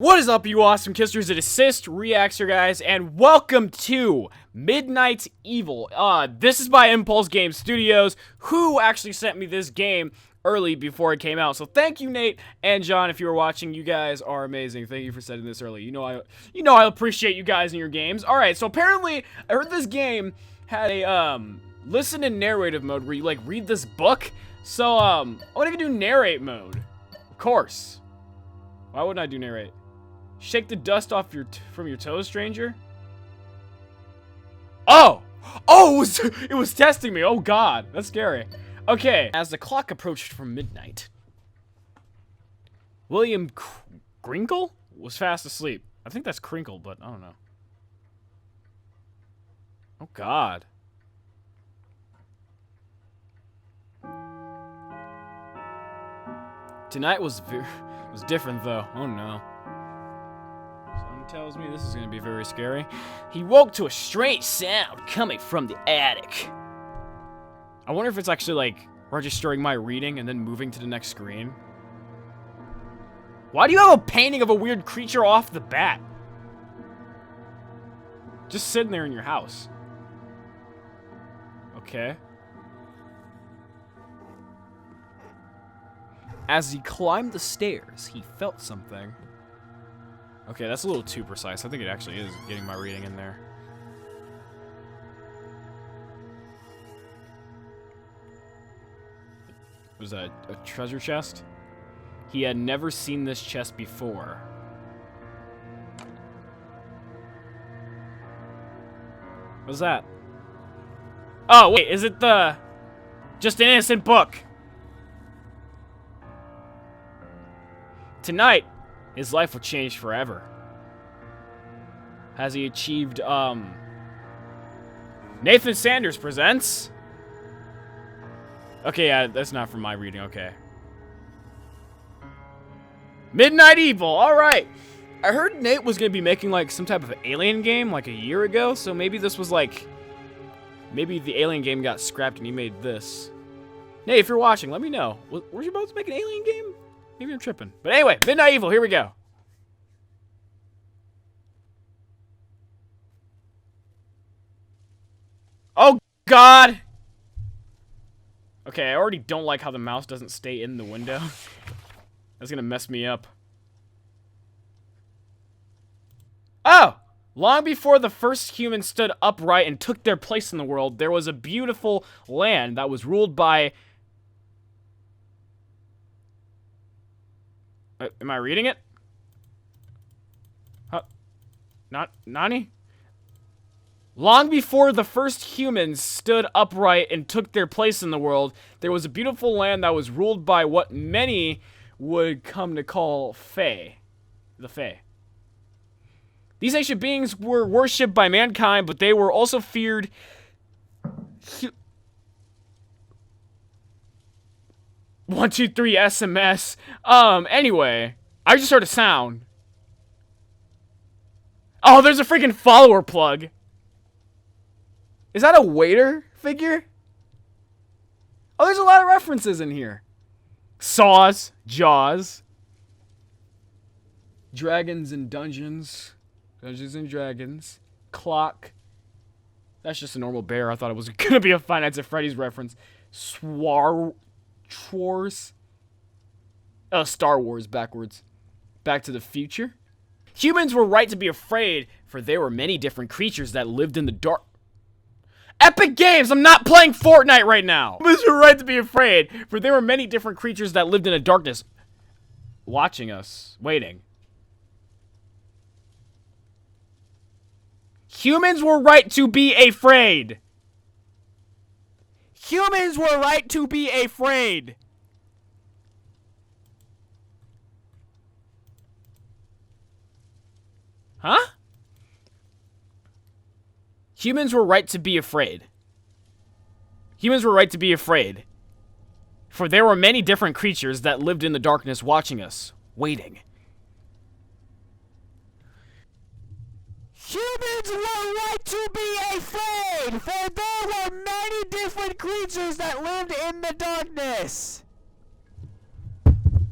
What is up, you awesome kissers? It is CistReactZ, guys, and welcome to Midnight Evil. This is by IMPULSEGAMESTUDIOS, who actually sent me this game early before it came out. So thank you, Nate and John, if you were watching. You guys are amazing. Thank you for sending this early. You know I appreciate you guys and your games. All right, so apparently I heard this game had a listen and narrative mode where you like read this book. So I want to do narrate mode. Of course. Why wouldn't I do narrate? Shake the dust off from your toes, stranger. Oh! It was testing me. Oh god, that's scary. Okay, as the clock approached from midnight, William Grinkle was fast asleep. I think that's Crinkle, but I don't know. Oh god. Tonight was different though. Oh no. Tells me this is gonna be very scary. He woke to a strange sound coming from the attic. I wonder if it's actually like registering my reading and then moving to the next screen. Why do you have a painting of a weird creature off the bat? Just sitting there in your house. Okay. As he climbed the stairs, he felt something. Okay, that's a little too precise. I think it actually is getting my reading in there. Was that a treasure chest? He had never seen this chest before. What's that? Oh, wait, is it the... just an innocent book? Tonight, his life will change forever. Has he achieved, Nathan Sanders presents? Okay, yeah, that's not from my reading, okay. Midnight Evil, alright! I heard Nate was gonna be making, like, some type of alien game, like, a year ago, so maybe this was, like... maybe the alien game got scrapped and he made this. Nate, if you're watching, let me know. Were you about to make an alien game? Maybe I'm tripping. But anyway, Midnight Evil, here we go. Oh, God! Okay, I already don't like how the mouse doesn't stay in the window. That's gonna mess me up. Oh! Long before the first humans stood upright and took their place in the world, there was a beautiful land that was ruled by... am I reading it? Nani? Long before the first humans stood upright and took their place in the world, there was a beautiful land that was ruled by what many would come to call Fae. The Fae. These ancient beings were worshipped by mankind, but they were also feared... 1, 2, 3 SMS. Anyway, I just heard a sound. Oh, there's a freaking follower plug. Is that a waiter figure? Oh, there's a lot of references in here. Saws, Jaws, Dragons and Dungeons, Dungeons and Dragons, Clock. That's just a normal bear. I thought it was gonna be a Five Nights at Freddy's reference. Wars. Oh, Star Wars backwards. Back to the Future. Humans were right to be afraid, for there were many different creatures that lived in the dark. Epic Games! I'm not playing Fortnite right now! Humans were right to be afraid, for there were many different creatures that lived in the darkness. Watching us. Waiting. Humans were right to be afraid! Humans were right to be afraid. Huh? Humans were right to be afraid. Humans were right to be afraid. For there were many different creatures that lived in the darkness watching us, waiting. Humans were right to be afraid, for there were many different creatures that lived in the darkness.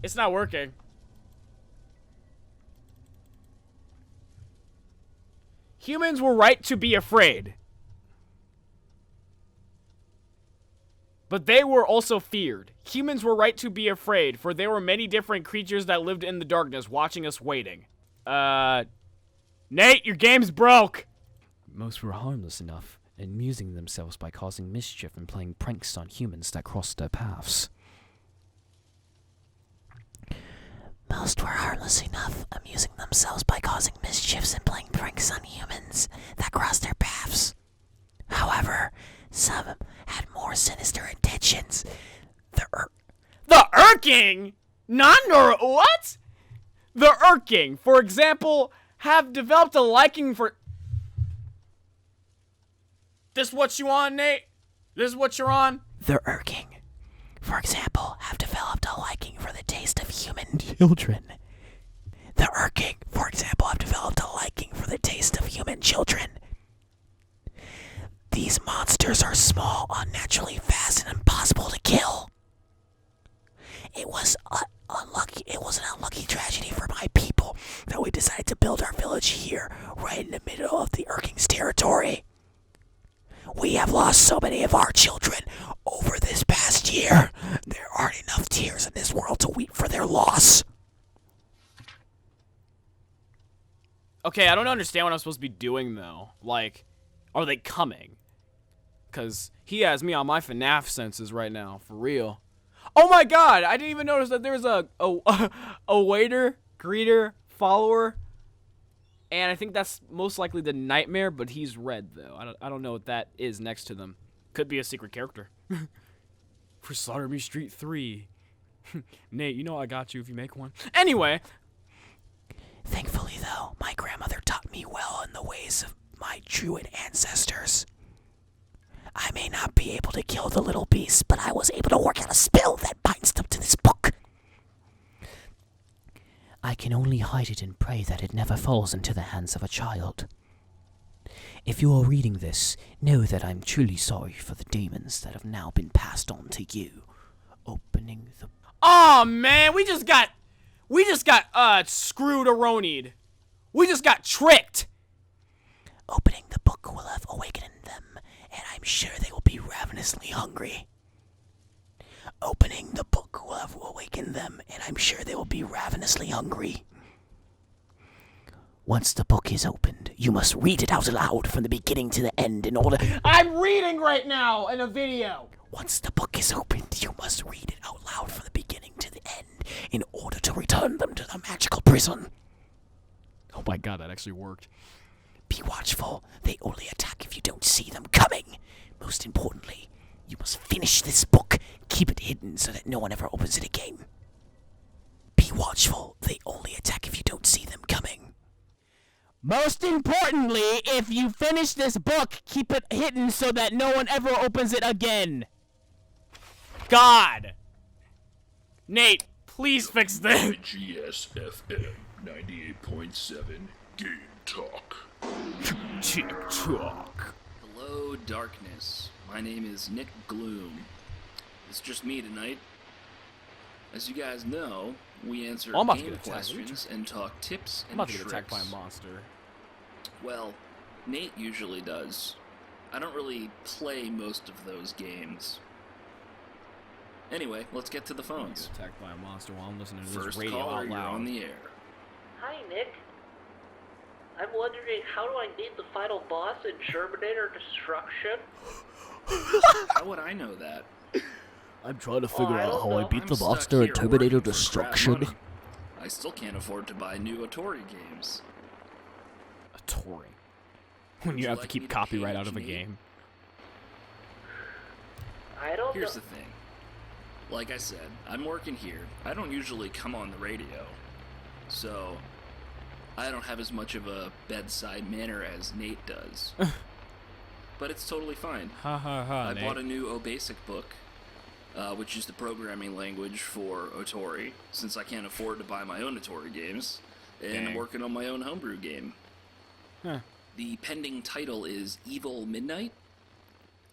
It's not working. Humans were right to be afraid. But they were also feared. Humans were right to be afraid, for there were many different creatures that lived in the darkness, watching us waiting. Nate, your game's broke! Most were harmless enough, amusing themselves by causing mischief and playing pranks on humans that crossed their paths. Most were harmless enough, amusing themselves by causing mischiefs and playing pranks on humans that crossed their paths. However, some had more sinister intentions. The Urking? What? The Urking, for example, have developed a liking for... This what you on, Nate? This is what you're on? The Urking, for example, have developed a liking for the taste of human children. The Urking, for example, have developed a liking for the taste of human children. These monsters are small, unnaturally fast, and impossible to kill. It was an unlucky tragedy for my people that we decided to build our village here, right in the middle of the Urking's territory. We have lost so many of our children over this past year. There aren't enough tears in this world to weep for their loss. Okay, I don't understand what I'm supposed to be doing, though. Like, are they coming? Because he has me on my FNAF senses right now, for real. Oh my god, I didn't even notice that there's a waiter, greeter, follower. And I think that's most likely the Nightmare, but he's red, though. I don't know what that is next to them. Could be a secret character. For Slaughter Me Street 3. Nate, you know I got you if you make one. Anyway. Thankfully, though, my grandmother taught me well in the ways of my druid ancestors. I may not be able to kill the little beasts, but I was able to work out a spell that binds them to this book. I can only hide it and pray that it never falls into the hands of a child. If you are reading this, know that I'm truly sorry for the demons that have now been passed on to you. Opening the... Oh man, we just got screwed-a-ronied. We just got tricked. Opening the book will have awakened them, and I'm sure they will be ravenously hungry. Opening the book will have awakened them, and I'm sure they will be ravenously hungry. Once the book is opened, you must read it out loud from the beginning to the end in order... I'm reading right now in a video. Once the book is opened, you must read it out loud from the beginning to the end in order to return them to the magical prison. Oh my god, that actually worked. Be watchful. They only attack if you don't see them coming. Most importantly, you must finish this book. Keep it hidden so that no one ever opens it again. Be watchful. They only attack if you don't see them coming. Most importantly, if you finish this book, keep it hidden so that no one ever opens it again. God. Nate, please fix this. GSFM 98.7 Game Talk. TikTok. Hello, darkness. My name is Nick Gloom. It's just me tonight. As you guys know, we answer I'm about to game get attacked. questions and talk tips I'm and about to tricks. get attacked by a monster. Well, Nate usually does. I don't really play most of those games. Anyway, let's get to the I'm gonna phones. get attacked by a monster while I'm listening to this First radio caller, out you're loud. on the air. Hi, Nick. I'm wondering, how do I beat the final boss in Terminator Destruction? How would I know that? I'm trying to figure out how I beat I'm the stuck monster in here Terminator working for Destruction. crap money. I still can't afford to buy new Atari games. A Tory. When Would you you have to like keep me to copyright out of a page me? game. I don't Here's know. the thing. Like I said, I'm working here. I don't usually come on the radio. So, I don't have as much of a bedside manner as Nate does. But it's totally fine. Ha ha ha, I Nate. bought a new OBasic book, which is the programming language for Otori, since I can't afford to buy my own Otori games, and I'm Dang. working on my own homebrew game. Huh. The pending title is Evil Midnight,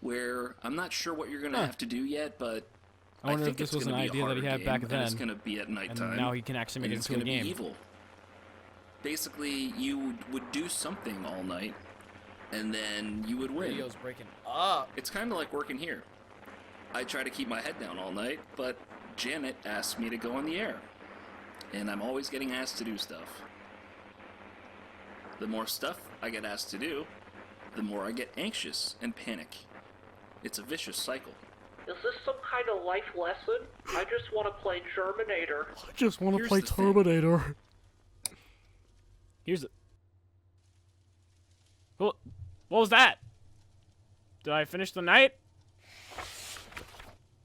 where I'm not sure what you're going to Huh. have to do yet, but I wonder think if this it's was an gonna be a idea that he harder had game, back and then. it's going to be at nighttime. And now he can actually make and it it's into a going to be game. evil. basically you would do something all night, and then you would win. Radio's breaking up. It's kind of like working here. I try to keep my head down all night, but Janet asks me to go on the air, and I'm always getting asked to do stuff. The more stuff I get asked to do, the more I get anxious and panic. It's a vicious cycle. Is this some kind of life lesson? I just want to play Terminator. I just want to Here's play the thing. Terminator. Here's the... What was that? Did I finish the night?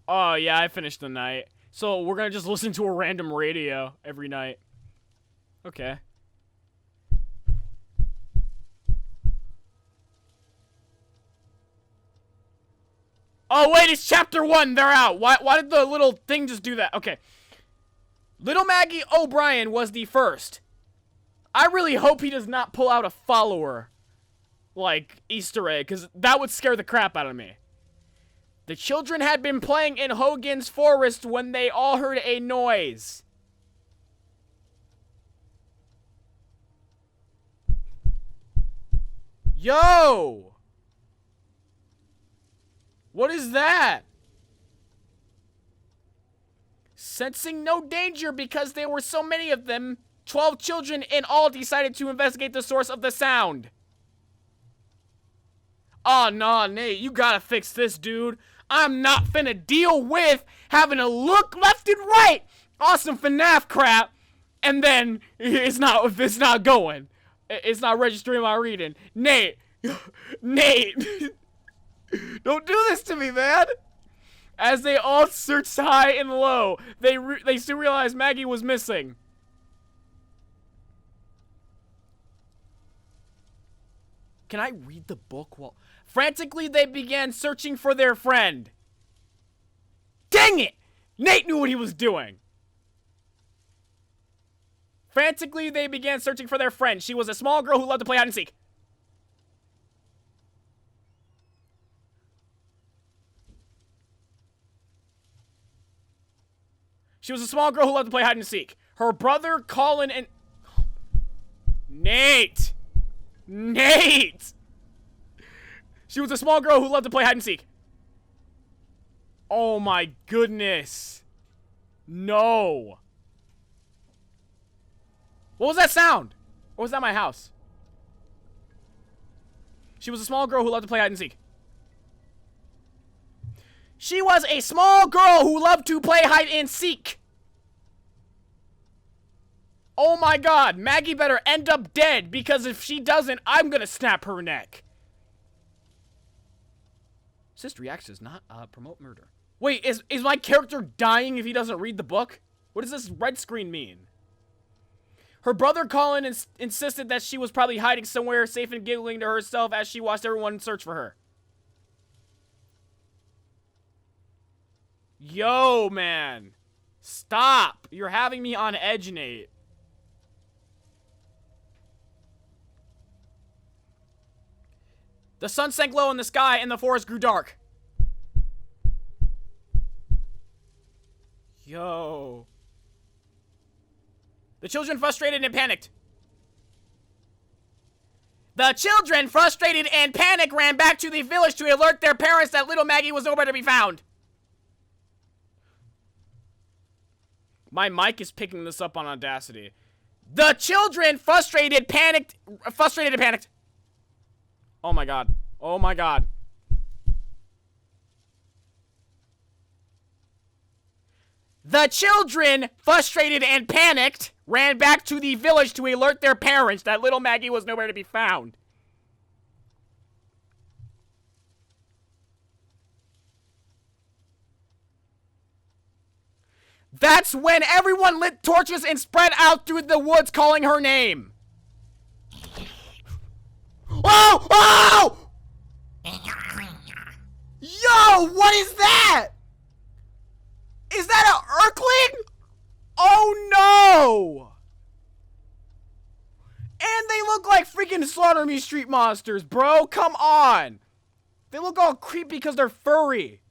Oh, yeah, I finished the night. So we're gonna just listen to a random radio every night. Okay. Oh, wait, it's chapter 1. They're out. Why did the little thing just do that? Okay. Little Maggie O'Brien was the first. I really hope he does not pull out a follower, like, Easter egg, because that would scare the crap out of me. The children had been playing in Hogan's Forest when they all heard a noise. Yo! What is that? Sensing no danger because there were so many of them, 12 children in all decided to investigate the source of the sound. Oh, nah, Nate, you gotta fix this, dude. I'm not finna deal with having to look left and right on some FNAF crap, and then it's not going. It's not registering my reading. Nate, Nate, don't do this to me, man. As they all searched high and low, they soon realized Maggie was missing. Can I read the book while... Frantically, they began searching for their friend. Dang it! Nate knew what he was doing. Frantically, they began searching for their friend. She was a small girl who loved to play hide and seek. She was a small girl who loved to play hide and seek. Her brother, Colin, and... Nate! Nate! She was a small girl who loved to play hide and seek. Oh my goodness. No. What was that sound? Or was that my house? She was a small girl who loved to play hide and seek. She was a small girl who loved to play hide and seek. Oh my god, Maggie better end up dead, because if she doesn't, I'm gonna snap her neck. CistReactZ does not promote murder. Wait, is my character dying if he doesn't read the book? What does this red screen mean? Her brother Colin insisted that she was probably hiding somewhere safe and giggling to herself as she watched everyone search for her. Yo, man. Stop. You're having me on edge, Nate. The sun sank low in the sky and the forest grew dark. Yo. The children frustrated and panicked. The children, frustrated and panicked, ran back to the village to alert their parents that little Maggie was nowhere to be found. My mic is picking this up on Audacity. The children, frustrated and panicked. Oh my god. Oh my god. The children, frustrated and panicked, ran back to the village to alert their parents that little Maggie was nowhere to be found. That's when everyone lit torches and spread out through the woods calling her name. Oh! Oh! Yo, what is that? Is that an Urkling? Oh no! And they look like freaking Slaughter Me Street monsters, bro. Come on. They look all creepy because they're furry.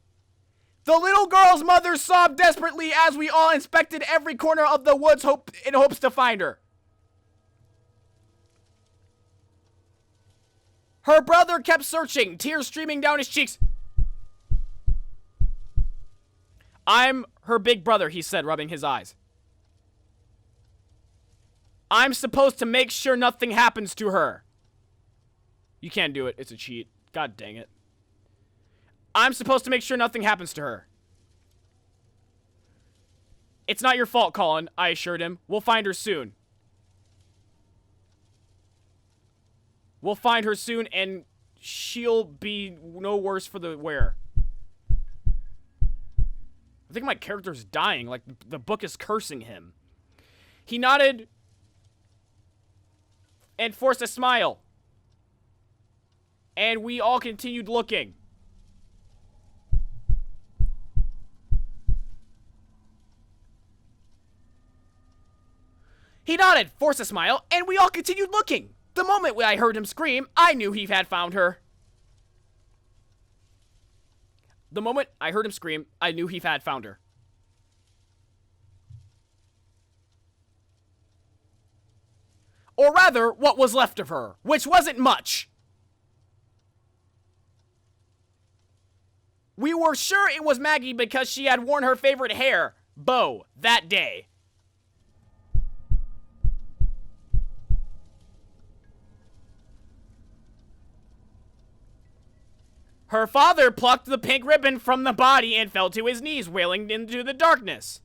The little girl's mother sobbed desperately as we all inspected every corner of the woods in hopes to find her. Her brother kept searching, tears streaming down his cheeks. I'm her big brother, he said, rubbing his eyes. I'm supposed to make sure nothing happens to her. You can't do it. It's a cheat. God dang it. I'm supposed to make sure nothing happens to her. It's not your fault, Colin, I assured him. We'll find her soon. We'll find her soon, and she'll be no worse for the wear. I think my character's dying, like the book is cursing him. He nodded and forced a smile. And we all continued looking. He nodded, forced a smile, and we all continued looking. The moment I heard him scream, I knew he had found her. The moment I heard him scream, I knew he had found her. Or rather, what was left of her, which wasn't much. We were sure it was Maggie because she had worn her favorite hair, bow, that day. Her father plucked the pink ribbon from the body and fell to his knees, wailing into the darkness.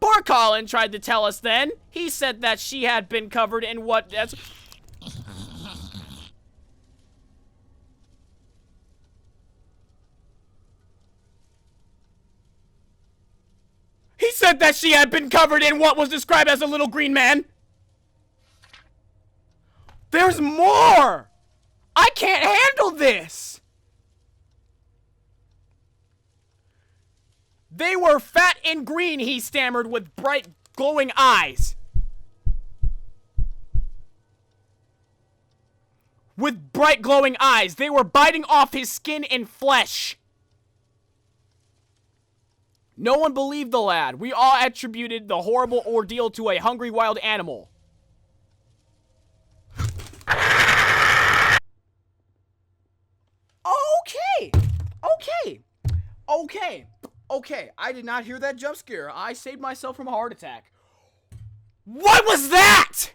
Poor Colin tried to tell us then. He said that she had been covered in what... He said that she had been covered in what was described as a little green man. There's more! I can't handle this! They were fat and green, he stammered, with bright, glowing eyes. With bright, glowing eyes. They were biting off his skin and flesh. No one believed the lad. We all attributed the horrible ordeal to a hungry wild animal. Okay. I did not hear that jump scare. I saved myself from a heart attack. What was that?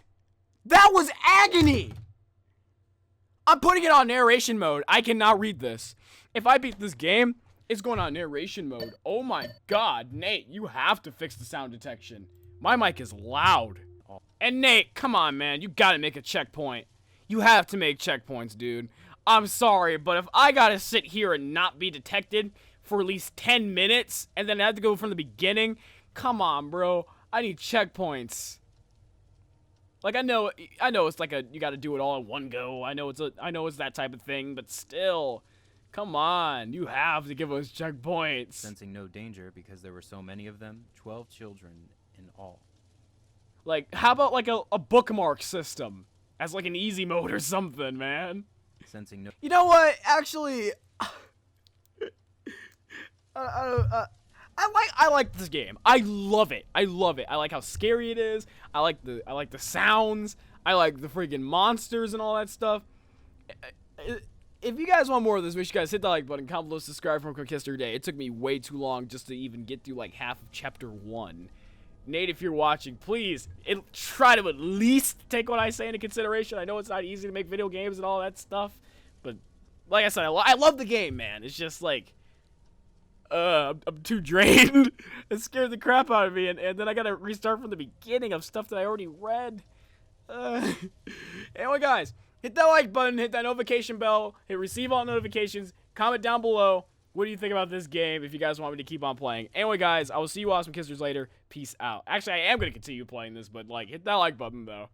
That was agony. I'm putting it on narration mode. I cannot read this. If I beat this game, it's going on narration mode. Oh my god, Nate, you have to fix the sound detection. My mic is loud. And Nate, come on, man. You gotta make a checkpoint. You have to make checkpoints, dude. I'm sorry, but if I gotta sit here and not be detected for at least 10 minutes, and then I have to go from the beginning, come on, bro. I need checkpoints. Like, I know it's like you gotta do it all in one go. I know it's that type of thing, but still, come on. You have to give us checkpoints. Sensing no danger because there were so many of them, 12 children in all. Like, how about like a bookmark system as like an easy mode or something, man? Sensing no. You know what? Actually, I like this game. I love it. I like how scary it is. I like the sounds. I like the freaking monsters and all that stuff. If you guys want more of this, make sure you guys hit the like button, comment below, subscribe from Quick History Day. It took me way too long just to even get through like half of chapter 1. Nate, if you're watching, please try to at least take what I say into consideration. I know it's not easy to make video games and all that stuff, but like I said, I love the game, man. It's just like, I'm too drained. It scared the crap out of me, and then I gotta restart from the beginning of stuff that I already read. Anyway, guys, hit that like button, hit that notification bell, hit receive all notifications, comment down below. What do you think about this game if you guys want me to keep on playing? Anyway, guys, I will see you awesome kissers later. Peace out. Actually, I am going to continue playing this, but, like, hit that like button, though.